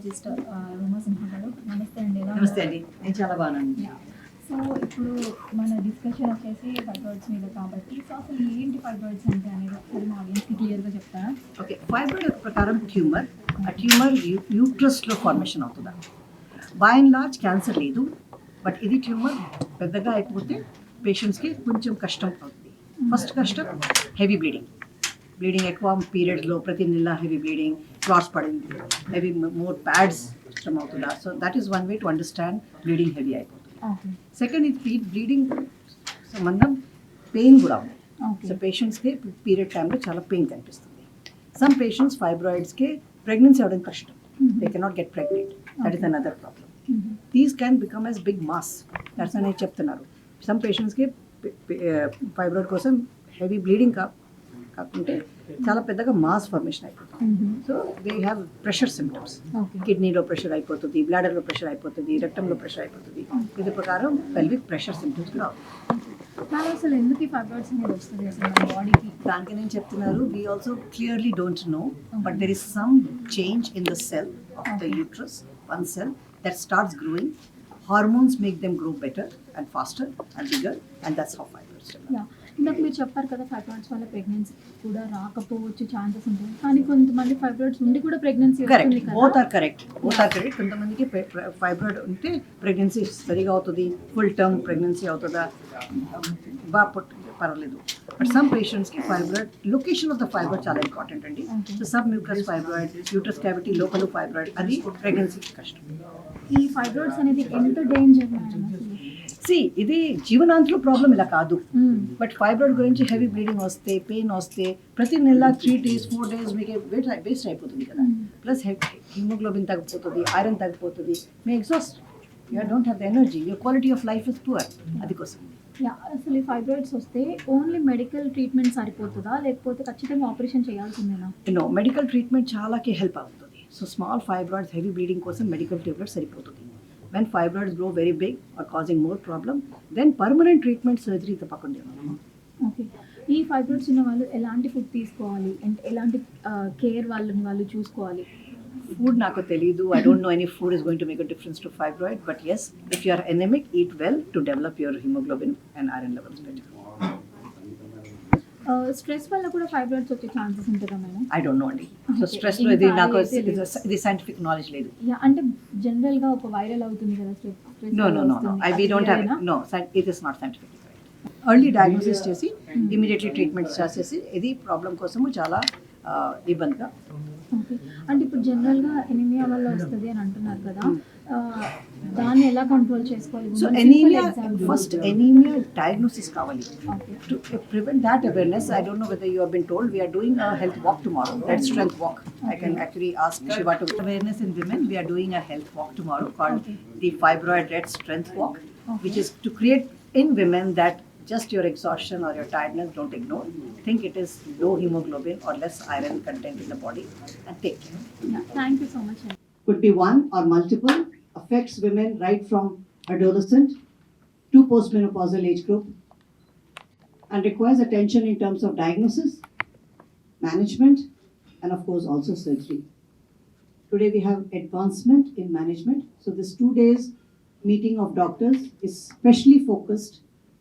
Gynaecologist రోమా సింహ గారు. నమస్తే అండి. నమస్తే అండి. నేను చాలా బాగున్నాను. సో ఇప్పుడు మన డిస్కషన్ వచ్చేసి ఫైబ్రాయిడ్స్ మీద కాబట్టి సో అసలు ఏంటి ఫైబ్రాయిడ్స్ అంటే అనేది ఒకసారి మా ఆడియన్స్కి క్లియర్గా చెప్తారా? ఓకే, ఫైబ్రాయిడ్ ప్రకారం ట్యూమర్, ఆ ట్యూమర్ యూట్రస్లో ఫార్మేషన్ అవుతుందా. బై అండ్ లార్జ్ క్యాన్సర్ లేదు, బట్ ఇది ట్యూమర్ పెద్దగా అయిపోతే పేషెంట్స్కి కొంచెం కష్టం అవుతుంది. ఫస్ట్ కష్టం హెవీ బ్లీడింగ్ ఎక్కువ పీరియడ్స్లో ప్రతి నెల హెవీ బ్లీడింగ్, క్లాట్స్ పడింది, హెవీ మోర్ ప్యాడ్స్ కష్టం అవుతుందా. So that is one way to understand bleeding heavy అయిపోతుంది. సెకండ్ ఇది బ్లీడింగ్ సంబంధం పెయిన్ కూడా ఉంది. సో పేషెంట్స్కి పీరియడ్ టైంలో చాలా పెయిన్ కనిపిస్తుంది. సమ్ పేషెంట్స్ ఫైబ్రాయిడ్స్కి ప్రెగ్నెన్సీ అవ్వడం కష్టం, they cannot get pregnant, that is another problem. These can become as big mass, that's అనేది చెప్తున్నారు. సమ్ పేషెంట్స్కి ఫైబ్రాయిడ్ కోసం హెవీ బ్లీడింగ్ కాకుంటే చాలా పెద్దగా మాస్ ఫార్మేషన్ అయిపోతుంది. So they have pressure symptoms, కిడ్నీలో ప్రెషర్ అయిపోతుంది, బ్లాడర్లో ప్రెషర్ అయిపోతుంది, రక్తంలో ప్రెషర్ అయిపోతుంది. ఇది ప్రకారం పెల్విక్ ప్రెషర్ సిమ్టమ్స్ కూడా అవుతుంది. అసలు ఎందుకు ఈ ఫైబ్రాయిడ్స్ అనేది వస్తుంది అసలు మన బాడీకి? దానికి నేను చెప్తున్నారు, we also clearly don't know, but there is some change in the cell of the uterus, one cell that starts growing. Hormones make them grow better and faster and bigger, and that's how fibroids develop. ఇందాక మీరు చెప్పారు కదా fibroids వల్ల pregnancy కూడా రాకపోవచ్చు chances ఉంటుంది, కానీ కొంతమంది ఫైబ్రాయిడ్స్ ఉండి కూడా ప్రెగ్నెన్సీ వస్తుంది కదా. Both are correct. కొంతమందికి ఫైబ్రాయిడ్ ఉంటే ప్రెగ్నెన్సీ సరిగా అవుతుంది, ఫుల్ టర్మ్ ప్రెగ్నెన్సీ అవుతుందా, బాగా పర్వాలేదు. బట్ సమ్ పేషెంట్స్కి fibroid, location of the fibroid చాలా ఇంపార్టెంట్ అండి. So submucous fibroid, uterus cavity లోపల ఫైబ్రాయిడ్, అది ప్రెగ్నెన్సీకి కష్టం. ఈ ఫైబ్రాయిడ్స్ అనేది ఎంత డేంజర్? ఇది జీవనాంతలో ప్రాబ్లం ఇలా కాదు, బట్ ఫైబ్రాయిడ్ గురించి హెవీ బ్లీడింగ్ వస్తే, పెయిన్ వస్తే ప్రతి నెల 3 days 4 days మీకు వేస్ట్ అయిపోతుంది కదా. ప్లస్ హిమోగ్లోబిన్ తగ్గిపోతుంది, ఐరన్ తగ్గిపోతుంది, మీ exhaust, you don't have the energy, your quality of life is poor. అది కోసం అసలు ఈ ఫైబ్రాయిడ్స్ వస్తే ఓన్లీ మెడికల్ ట్రీట్మెంట్ సరిపోతుందా, లేకపోతే ఖచ్చితంగా ఆపరేషన్ చేయాల్సిందేనా? మెడికల్ ట్రీట్మెంట్ చాలాకి హెల్ప్ అవుతుంది. So small fibroids heavy bleeding కోసం మెడికల్ ట్రీట్మెంట్ సరిపోతుంది. When fibroids grow very big or causing more problem, then permanent treatment surgery తప్పకుండా. ఓకే, ఈ ఫైబ్రాయిడ్స్ ఉన్న వాళ్ళు ఎలాంటి ఫుడ్ తీసుకోవాలి అండ్ ఎలాంటి కేర్ వాళ్ళు చూసుకోవాలి? ఫుడ్ నాకు తెలియదు, I don't know any food is going to make a difference to fibroid, but yes, if you are anemic, eat well to develop your hemoglobin and iron levels better. Stress వల్ల కూడా fibroids వచ్చే chances ఉంటుందా madam? I don't know అండి. So stress లో ఇది నాకు ఇది scientific knowledge లేదు. అంటే జనరల్ గా ఒక వైరల్ అవుతుంది కదా stress. No we don't have, no, it is not scientifically correct. Early diagnosis చేసి ఇమీడియట్లీ ట్రీట్మెంట్ చేసేసి ఇది ప్రాబ్లం కోసము చాలా ఇబ్బందిగా. ఓకే, అంటే ఇప్పుడు జనరల్గా ఎనీమియా వల్ల వస్తుంది అని అంటున్నారు కదా, దాన్ని ఎలా కంట్రోల్ చేసుకోవాలి? So anaemia, first anaemia diagnosis కావాలి. To prevent that awareness, I don't know whether you have been told, we are doing a health walk tomorrow, that strength walk. I can actually ask Shiva to awareness in women. We are doing a health walk tomorrow called the Fibroid Red Strength Walk, which is to create in women that just your exhaustion or your tiredness, don't ignore. Think it is low hemoglobin or less iron content in the body and take care. Thank you so much. Could be one or multiple, affects women right from adolescent to postmenopausal age group and requires attention in terms of diagnosis, management, and of course also surgery. Today we have advancement in management. So this 2 days meeting of doctors is specially focused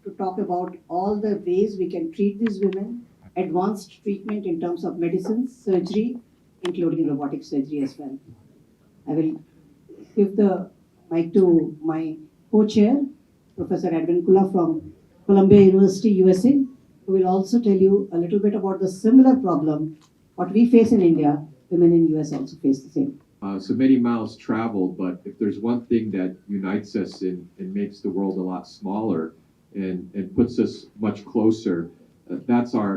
to talk about all the ways we can treat these women, advanced treatment in terms of medicines, surgery, including robotic surgery as well. I will give the mic to my co-chair, Professor Edwin Kula from Columbia University, USA, who will also tell you a little bit about the similar problem, what we face in India, women in US also face the same. So many miles traveled, but if there's one thing that unites us and makes the world a lot smaller and puts us much closer, that's our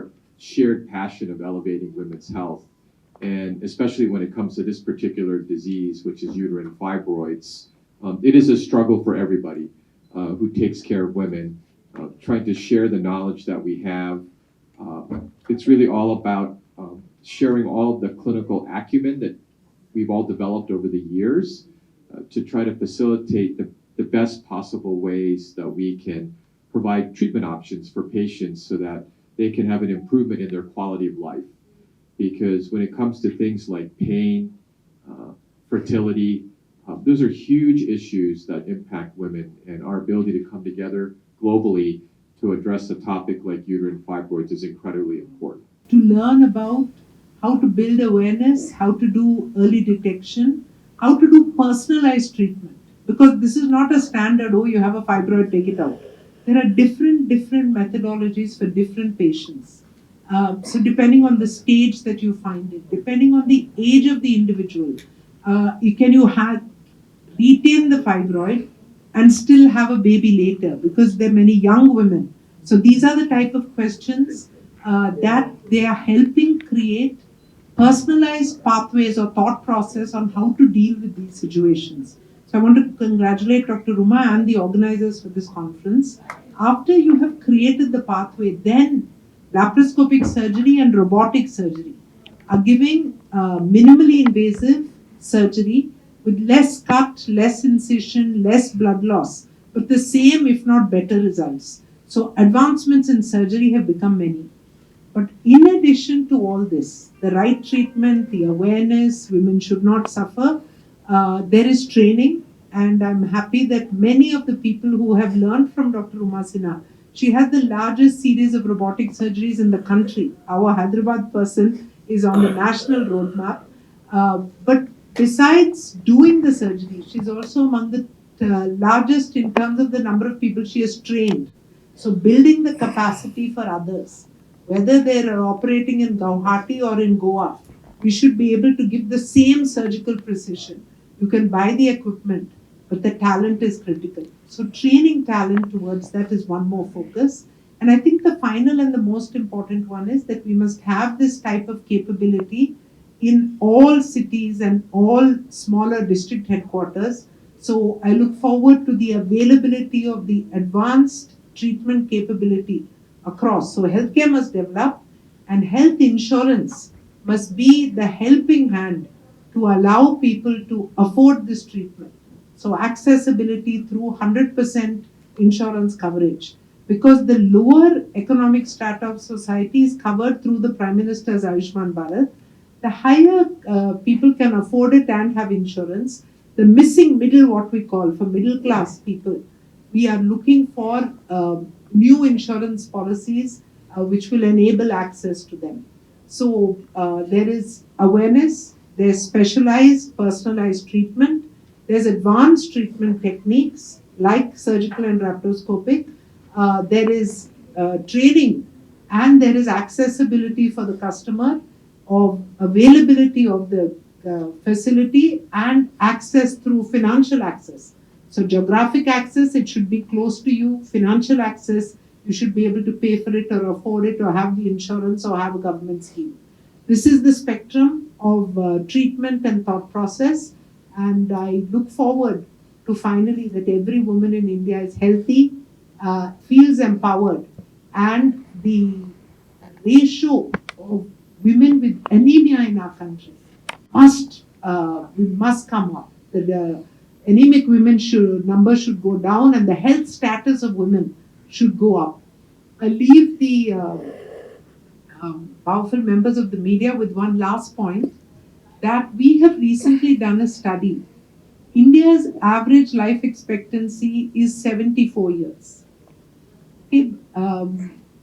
shared passion of elevating women's health. And especially when it comes to this particular disease, which is uterine fibroids, it is a struggle for everybody who takes care of women, trying to share the knowledge that we have. It's really all about sharing all the clinical acumen that we've all developed over the years to try to facilitate the best possible ways that we can provide treatment options for patients so that they can have an improvement in their quality of life. Because when it comes to things like pain, for fertility. Those are huge issues that impact women, and our ability to come together globally to address a topic like uterine fibroids is incredibly important. To learn about how to build awareness, how to do early detection, how to do personalized treatment. Because this is not a standard, oh, you have a fibroid, take it out. There are different methodologies for different patients. So depending on the stage that you find it, depending on the age of the individual, you retain the fibroid and still have a baby later, because there are many young women. So these are the type of questions that they are helping create personalized pathways or thought process on how to deal with these situations. So I want to congratulate Dr. Ruma and the organizers for this conference. After you have created the pathway, then laparoscopic surgery and robotic surgery are giving minimally invasive surgery with less cut, less incision, less blood loss, but the same if not better results. So advancements in surgery have become many. But in addition to all this, the right treatment, the awareness, women should not suffer, there is training, and I'm happy that many of the people who have learned from Dr. Uma Sinha, she has the largest series of robotic surgeries in the country. Our Hyderabad person is on the national roadmap. But besides doing the surgery, she's also among the largest in terms of the number of people she has trained. So building the capacity for others, whether they're operating in Guwahati or in Goa, we should be able to give the same surgical precision. You can buy the equipment, but the talent is critical. So training talent towards that is one more focus. And I think the final and the most important one is that we must have this type of capability in all cities and all smaller district headquarters. So I look forward to the availability of the advanced treatment capability across. So healthcare must develop, and health insurance must be the helping hand to allow people to afford this treatment. So accessibility through 100% insurance coverage, because the lower economic strata of society is covered through the Prime Minister's Ayushman Bharat. The higher people can afford it and have insurance. The missing middle, what we call for middle class people, we are looking for new insurance policies which will enable access to them. So there is awareness, there's specialized, personalized treatment, there's advanced treatment techniques like surgical and laparoscopic, there is training, and there is accessibility for the customer of availability of the facility and access through financial access. So geographic access, it should be close to you. Financial access, you should be able to pay for it or afford it or have the insurance or have a government scheme. This is the spectrum of treatment and thought process. And I look forward to finally that every woman in India is healthy, feels empowered, and the ratio of women with anemia in our country must come up. The anemic women number should go down, and the health status of women should go up. I leave the powerful members of the media with one last point, that we have recently done a study. India's average life expectancy is 74 years. Okay,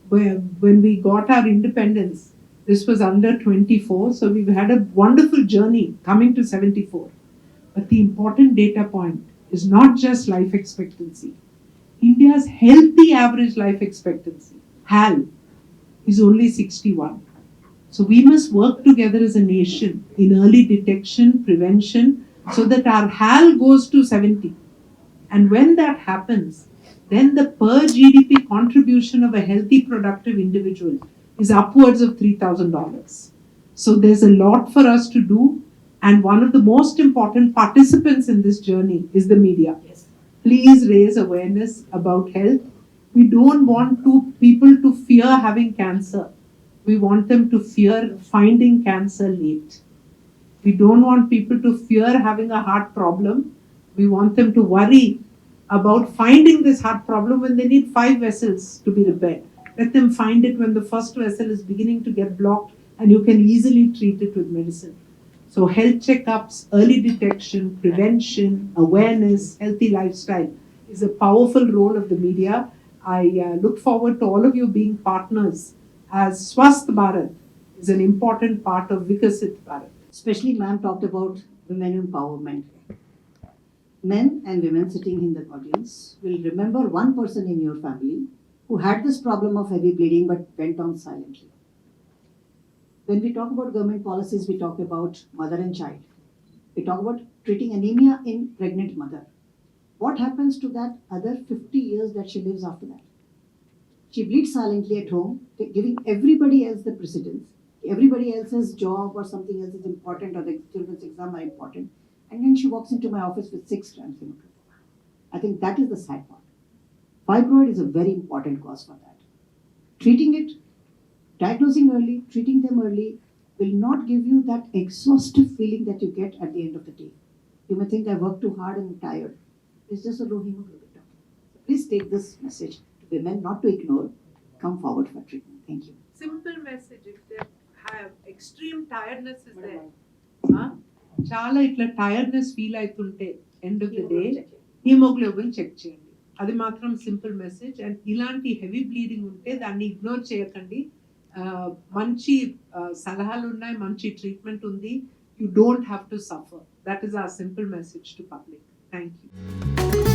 when we got our independence, this was under 24, so we've had a wonderful journey coming to 74. But the important data point is not just life expectancy. India's healthy average life expectancy, HAL, is only 61. So we must work together as a nation in early detection, prevention, so that our HAL goes to 70. And when that happens, then the per GDP contribution of a healthy, productive individual is upwards of $3,000. So there's a lot for us to do. And one of the most important participants in this journey is the media. Yes. Please raise awareness about health. We don't want people to fear having cancer. We want them to fear finding cancer late. We don't want people to fear having a heart problem. We want them to worry about finding this heart problem when they need 5 vessels to be repaired. Let them find it when the first vessel is beginning to get blocked, and you can easily treat it with medicine. So health checkups, early detection, prevention, awareness, healthy lifestyle is a powerful role of the media. I look forward to all of you being partners as Swasth Bharat is an important part of Vikasit Bharat. Especially ma'am talked about women empowerment. Men and women sitting in the audience will remember one person in your family who had this problem of heavy bleeding but went on silently. When we talk about government policies, we talk about mother and child. We talk about treating anemia in pregnant mother. What happens to that other 50 years that she lives after that? She bleeds silently at home, giving everybody else the precedence. Everybody else's job or something else is important, or the children's exam are important. And then she walks into my office with 6 grams hemoglobin. I think that is the sad part. Fibroid is a very important cause for that. Treating it, diagnosing early, treating them early will not give you that exhaustive feeling that you get at the end of the day. You may think I worked too hard and I'm tired. It's just a low hemoglobin. So please take this message to women, not to ignore. Come forward for treatment. Thank you. Simple message, if they have extreme tiredness is there. చాలా ఇట్లా tiredness feel అవుతుంటే end of the day haemoglobin check చేయండి. అది మాత్రం simple message. And ఇలాంటి heavy bleeding ఉంటే దాన్ని ignore చేయకండి. మంచి సలహాలు ఉన్నాయి, మంచి ట్రీట్మెంట్ ఉంది. You don't have to suffer. That is our simple message to public. Thank you.